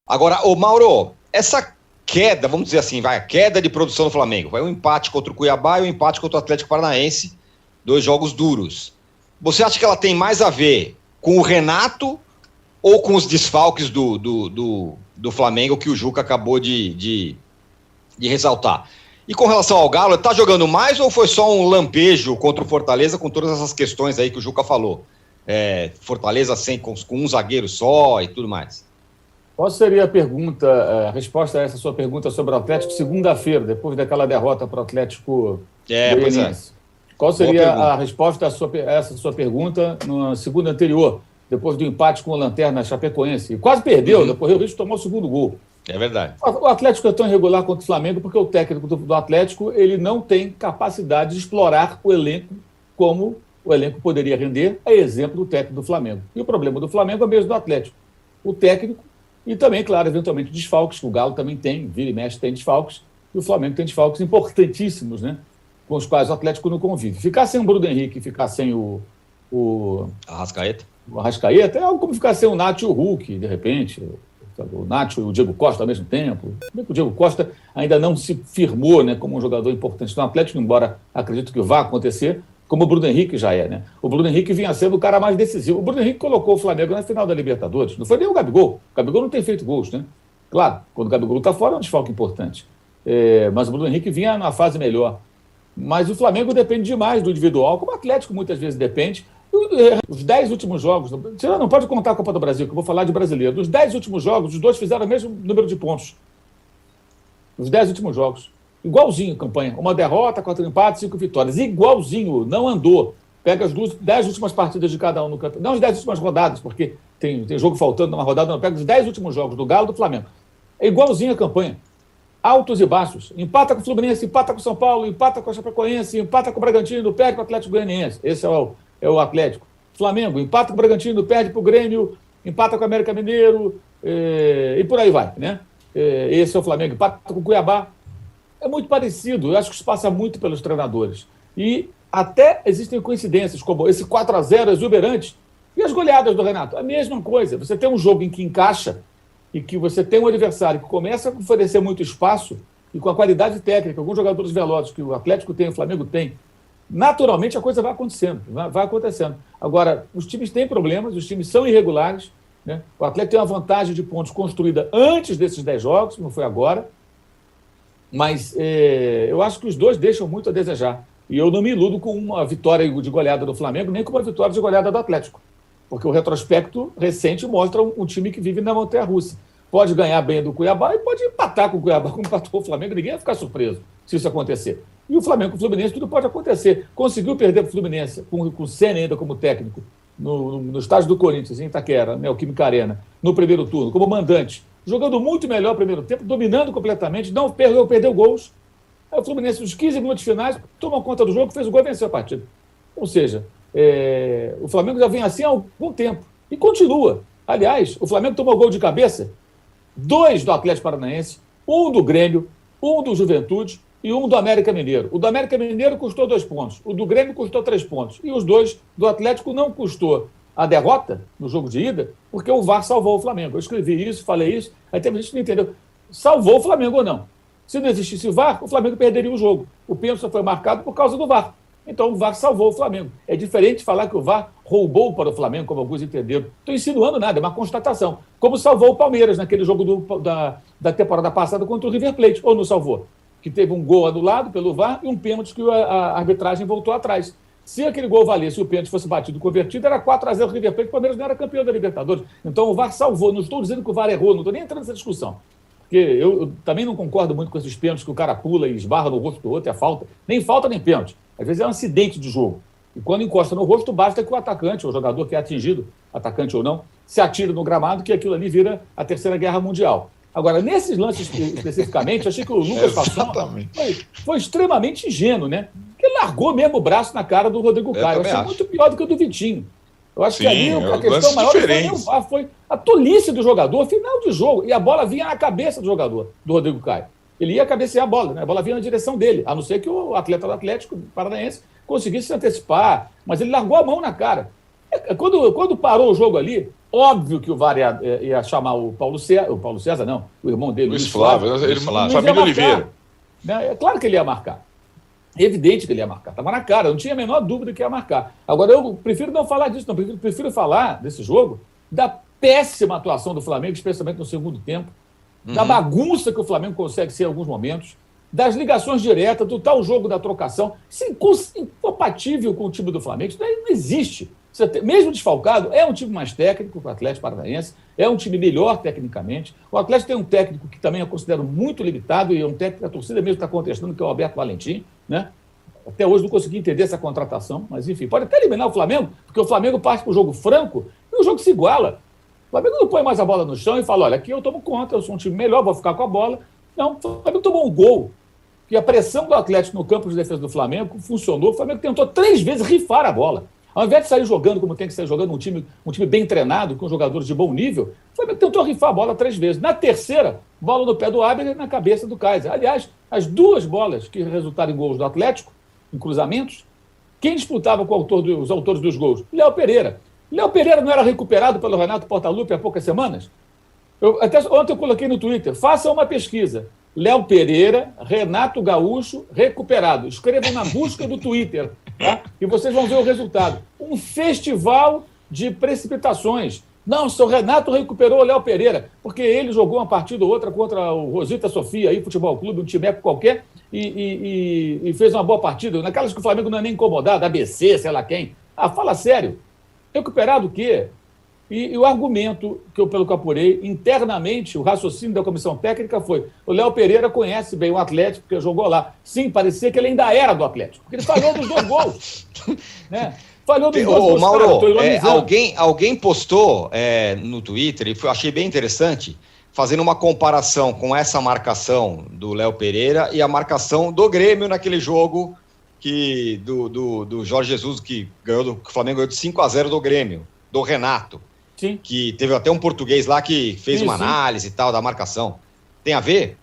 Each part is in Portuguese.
Agora, ô Mauro, essa queda, vamos dizer assim, a queda de produção do Flamengo, vai um empate contra o Cuiabá e um empate contra o Atlético Paranaense, 2 jogos duros. Você acha que ela tem mais a ver com o Renato ou com os desfalques do Flamengo que o Juca acabou de ressaltar? E com relação ao Galo, tá jogando mais ou foi só um lampejo contra o Fortaleza com todas essas questões aí que o Juca falou? Fortaleza com um zagueiro só e tudo mais. Qual seria a resposta a essa sua pergunta sobre o Atlético segunda-feira, depois daquela derrota para o Atlético Goianiense? Qual seria a resposta a essa sua pergunta na segunda anterior, depois do empate com o Lanterna Chapecoense? E quase perdeu, depois o Risco tomou o segundo gol. É verdade. O Atlético é tão irregular contra o Flamengo porque o técnico do Atlético ele não tem capacidade de explorar o elenco como o elenco poderia render, a exemplo do técnico do Flamengo. E o problema do Flamengo é o mesmo do Atlético. O técnico e também, claro, eventualmente desfalques, que o Galo também tem, vira e mexe tem desfalques, e o Flamengo tem desfalques importantíssimos, né? Com os quais o Atlético não convive. Ficar sem o Bruno Henrique, ficar sem o Arrascaeta, é algo como ficar sem o Nath e o Hulk, de repente, o Nath e o Diego Costa ao mesmo tempo. O Diego Costa ainda não se firmou, né, como um jogador importante no Atlético, embora acredito que vá acontecer, como o Bruno Henrique já é, né? O Bruno Henrique vinha sendo o cara mais decisivo. O Bruno Henrique colocou o Flamengo na final da Libertadores. Não foi nem o Gabigol. O Gabigol não tem feito gols, né? Claro, quando o Gabigol está fora é um desfalque importante. Mas o Bruno Henrique vinha numa fase melhor. Mas o Flamengo depende demais do individual, como o Atlético muitas vezes depende. Os 10 últimos jogos, você não pode contar a Copa do Brasil, que eu vou falar de brasileiro. Dos 10 últimos jogos, os dois fizeram o mesmo número de pontos. Os 10 últimos jogos. Igualzinho a campanha. Uma derrota, 4 empates, 5 vitórias. Igualzinho, não andou. Pega as 10 últimas partidas de cada um no campeonato. Não as 10 últimas rodadas, porque tem jogo faltando numa rodada, não. Pega os 10 últimos jogos do Galo e do Flamengo. É igualzinho a campanha. Altos e baixos. Empata com o Fluminense, empata com o São Paulo, empata com a Chapecoense, empata com o Bragantino, perde com o Atlético Goianiense. Esse é o Atlético. Flamengo, empata com o Bragantino, perde para o Grêmio, empata com o América Mineiro, e por aí vai, né? Esse é o Flamengo. Empata com o Cuiabá. É muito parecido, eu acho que isso passa muito pelos treinadores. E até existem coincidências, como esse 4-0 exuberante e as goleadas do Renato. A mesma coisa, você tem um jogo em que encaixa e que você tem um adversário que começa a oferecer muito espaço e com a qualidade técnica, alguns jogadores velozes que o Atlético tem, o Flamengo tem, naturalmente a coisa vai acontecendo, vai acontecendo. Agora, os times têm problemas, os times são irregulares, né? O Atlético tem uma vantagem de pontos construída antes desses 10 jogos, não foi agora. Mas eu acho que os dois deixam muito a desejar. E eu não me iludo com uma vitória de goleada do Flamengo, nem com uma vitória de goleada do Atlético. Porque o retrospecto recente mostra um time que vive na montanha-russa. Pode ganhar bem do Cuiabá e pode empatar com o Cuiabá, como empatou o Flamengo. Ninguém vai ficar surpreso se isso acontecer. E o Flamengo com o Fluminense, tudo pode acontecer. Conseguiu perder para o Fluminense, com o Senna ainda como técnico, no estádio do Corinthians, em Itaquera, Neoquímica Arena, no primeiro turno, como mandante. Jogando muito melhor no primeiro tempo, dominando completamente, não perdeu gols. Aí o Fluminense, nos 15 minutos finais, tomou conta do jogo, fez o gol e venceu a partida. Ou seja, o Flamengo já vem assim há algum tempo. E continua. Aliás, o Flamengo tomou gol de cabeça, 2 do Atlético Paranaense, 1 do Grêmio, 1 do Juventude e 1 do América Mineiro. O do América Mineiro custou 2 pontos, o do Grêmio custou 3 pontos. E os 2 do Atlético não custou a derrota no jogo de ida, porque o VAR salvou o Flamengo. Eu escrevi isso, falei isso, aí teve gente que não entendeu. Salvou o Flamengo ou não? Se não existisse o VAR, o Flamengo perderia o jogo. O pênalti só foi marcado por causa do VAR. Então o VAR salvou o Flamengo. É diferente falar que o VAR roubou para o Flamengo, como alguns entenderam. Estou insinuando nada, é uma constatação. Como salvou o Palmeiras naquele jogo da temporada passada contra o River Plate, ou não salvou? Que teve um gol anulado pelo VAR e um pênalti que a arbitragem voltou atrás. Se aquele gol valesse e o pênalti fosse batido e convertido, era 4-0 o River Plate, o Palmeiras não era campeão da Libertadores. Então o VAR salvou. Não estou dizendo que o VAR errou, não estou nem entrando nessa discussão. Porque eu também não concordo muito com esses pênaltis que o cara pula e esbarra no rosto do outro, é falta. Nem falta, nem pênalti. Às vezes é um acidente de jogo. E quando encosta no rosto, basta que o atacante, o jogador que é atingido, atacante ou não, se atire no gramado, que aquilo ali vira a Terceira Guerra Mundial. Agora, nesses lances especificamente, achei que o Lucas Fasson foi extremamente ingênuo, né? Porque largou mesmo o braço na cara do Rodrigo Caio. Eu achei muito pior do que o do Vitinho. Eu acho que ali a questão maior foi a tolice do jogador, final de jogo, e a bola vinha na cabeça do jogador, do Rodrigo Caio. Ele ia cabecear a bola, né? A bola vinha na direção dele, a não ser que o atleta do Atlético Paranaense conseguisse se antecipar, mas ele largou a mão na cara. Quando parou o jogo ali, óbvio que o VAR ia chamar o Paulo César, não, o irmão dele, Luiz Flávio, família Oliveira. Né? É claro que ele ia marcar. Evidente que ele ia marcar. Estava na cara, não tinha a menor dúvida que ia marcar. Agora, eu prefiro não falar disso, não. Prefiro falar desse jogo, da péssima atuação do Flamengo, especialmente no segundo tempo, da bagunça que o Flamengo consegue ser em alguns momentos, das ligações diretas, do tal jogo da trocação. Isso é incompatível com o time do Flamengo. Isso não existe. Mesmo desfalcado, é um time mais técnico que o Atlético Paranaense, é um time melhor tecnicamente. O Atlético tem um técnico que também eu considero muito limitado, e é um técnico que a torcida mesmo está contestando, que é o Alberto Valentim, né? Até hoje não consegui entender essa contratação, mas enfim, pode até eliminar o Flamengo, porque o Flamengo parte para o jogo franco e o jogo se iguala. O Flamengo não põe mais a bola no chão e fala, olha, aqui eu tomo conta, eu sou um time melhor, vou ficar com a bola. Não, o Flamengo tomou um gol, que a pressão do Atlético no campo de defesa do Flamengo funcionou. O Flamengo tentou 3 vezes rifar a bola. Ao invés de sair jogando como tem que sair jogando, um time bem treinado, com jogadores de bom nível, o Flamengo tentou rifar a bola 3 vezes. Na terceira, bola no pé do Abner e na cabeça do Kaiser. Aliás, as 2 bolas que resultaram em gols do Atlético, em cruzamentos, quem disputava com os autores dos gols? Léo Pereira. Léo Pereira não era recuperado pelo Renato Portaluppi há poucas semanas? Ontem eu coloquei no Twitter, façam uma pesquisa. Léo Pereira, Renato Gaúcho, recuperado. Escrevam na busca do Twitter, tá? E vocês vão ver o resultado. Um festival de precipitações. Não, seu Renato recuperou o Léo Pereira, porque ele jogou uma partida ou outra contra o Rosita Sofia, aí, Futebol Clube, um timeco qualquer, e fez uma boa partida. Naquelas que o Flamengo não é nem incomodado, ABC, sei lá quem. Ah, fala sério. Recuperado o quê? E o argumento, pelo que eu apurei, internamente, o raciocínio da comissão técnica foi: o Léo Pereira conhece bem o Atlético, porque jogou lá. Sim, parecia que ele ainda era do Atlético, porque ele falhou dos 2 gols. Né? Falhou dos 2 gols. Mauro, alguém postou no Twitter, e eu achei bem interessante, fazendo uma comparação com essa marcação do Léo Pereira e a marcação do Grêmio naquele jogo do Jorge Jesus, que o Flamengo ganhou de 5-0 do Grêmio, do Renato. Sim. Que teve até um português lá que fez uma análise e tal da marcação. Tem a ver?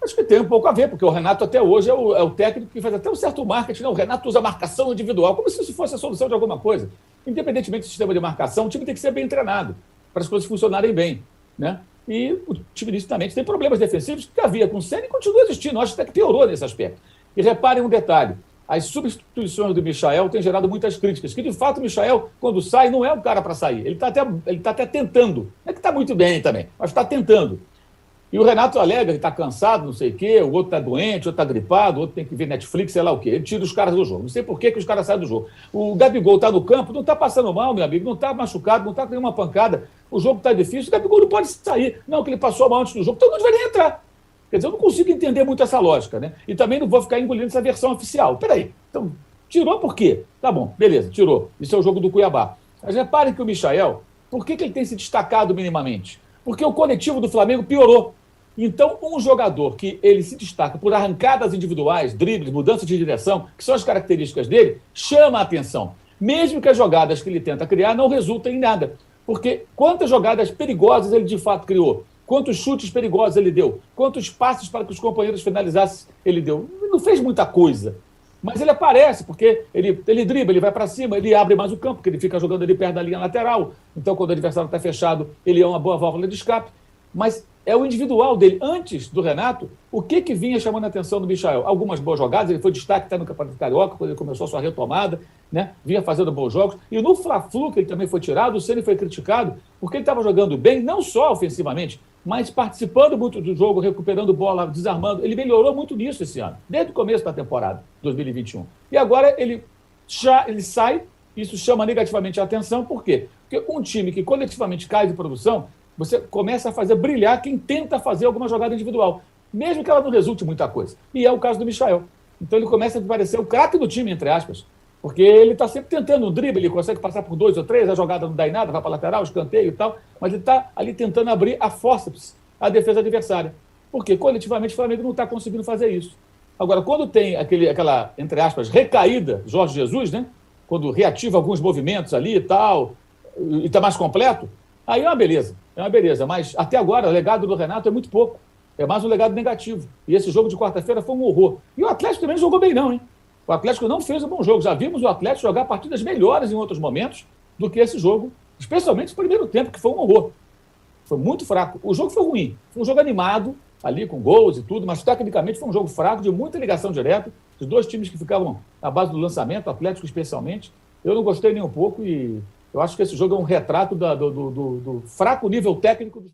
Acho que tem um pouco a ver, porque o Renato até hoje é o técnico que faz até um certo marketing. Não, o Renato usa marcação individual, como se isso fosse a solução de alguma coisa. Independentemente do sistema de marcação, o time tem que ser bem treinado para as coisas funcionarem bem, né? E o time nitidamente tem problemas defensivos que havia com o Ceni e continua existindo. Acho até que piorou nesse aspecto. E reparem um detalhe. As substituições do Michael têm gerado muitas críticas, que de fato o Michael, quando sai, não é o cara para sair. Ele está até tentando. Não é que está muito bem também, mas está tentando. E o Renato alega que está cansado, não sei o quê, o outro está doente, o outro está gripado, o outro tem que ver Netflix, sei lá o quê. Ele tira os caras do jogo. Não sei por que os caras saem do jogo. O Gabigol está no campo, não está passando mal, meu amigo, não está machucado, não está com nenhuma pancada. O jogo está difícil, o Gabigol não pode sair. Não, que ele passou mal antes do jogo, então não deveria entrar. Quer dizer, eu não consigo entender muito essa lógica, né? E também não vou ficar engolindo essa versão oficial. Peraí, então, tirou por quê? Tá bom, beleza, tirou. Isso é o jogo do Cuiabá. Mas reparem que o Michael, por que ele tem se destacado minimamente? Porque o coletivo do Flamengo piorou. Então, um jogador que ele se destaca por arrancadas individuais, dribles, mudança de direção, que são as características dele, chama a atenção. Mesmo que as jogadas que ele tenta criar não resultem em nada. Porque quantas jogadas perigosas ele de fato criou? Quantos chutes perigosos ele deu? Quantos passes para que os companheiros finalizassem ele deu? Ele não fez muita coisa. Mas ele aparece, porque ele dribla, ele vai para cima, ele abre mais o campo, porque ele fica jogando ali perto da linha lateral. Então, quando o adversário está fechado, ele é uma boa válvula de escape. Mas é o individual dele. Antes do Renato, o que vinha chamando a atenção do Michael? Algumas boas jogadas, ele foi destaque até no Campeonato Carioca, quando ele começou a sua retomada, né? Vinha fazendo bons jogos. E no Fla-Flu, que ele também foi tirado, o Ceni foi criticado, porque ele estava jogando bem, não só ofensivamente, mas participando muito do jogo, recuperando bola, desarmando. Ele melhorou muito nisso esse ano, desde o começo da temporada, 2021. E agora ele sai, isso chama negativamente a atenção, por quê? Porque um time que coletivamente cai de produção, você começa a fazer brilhar quem tenta fazer alguma jogada individual, mesmo que ela não resulte em muita coisa. E é o caso do Michael. Então ele começa a parecer o craque do time, entre aspas, porque ele está sempre tentando um drible, ele consegue passar por 2 ou 3, a jogada não dá em nada, vai para a lateral, escanteio e tal, mas ele está ali tentando abrir a fórceps à defesa adversária. Porque coletivamente o Flamengo não está conseguindo fazer isso. Agora, quando tem aquela, entre aspas, recaída, Jorge Jesus, né? Quando reativa alguns movimentos ali e tal, e está mais completo, aí é uma beleza. Mas até agora o legado do Renato é muito pouco. É mais um legado negativo. E esse jogo de quarta-feira foi um horror. E o Atlético também não jogou bem não, hein? O Atlético não fez um bom jogo. Já vimos o Atlético jogar partidas melhores em outros momentos do que esse jogo, especialmente no primeiro tempo, que foi um horror. Foi muito fraco. O jogo foi ruim. Foi um jogo animado, ali com gols e tudo, mas tecnicamente foi um jogo fraco, de muita ligação direta. Os dois times que ficavam na base do lançamento, o Atlético especialmente. Eu não gostei nem um pouco e eu acho que esse jogo é um retrato do fraco nível técnico do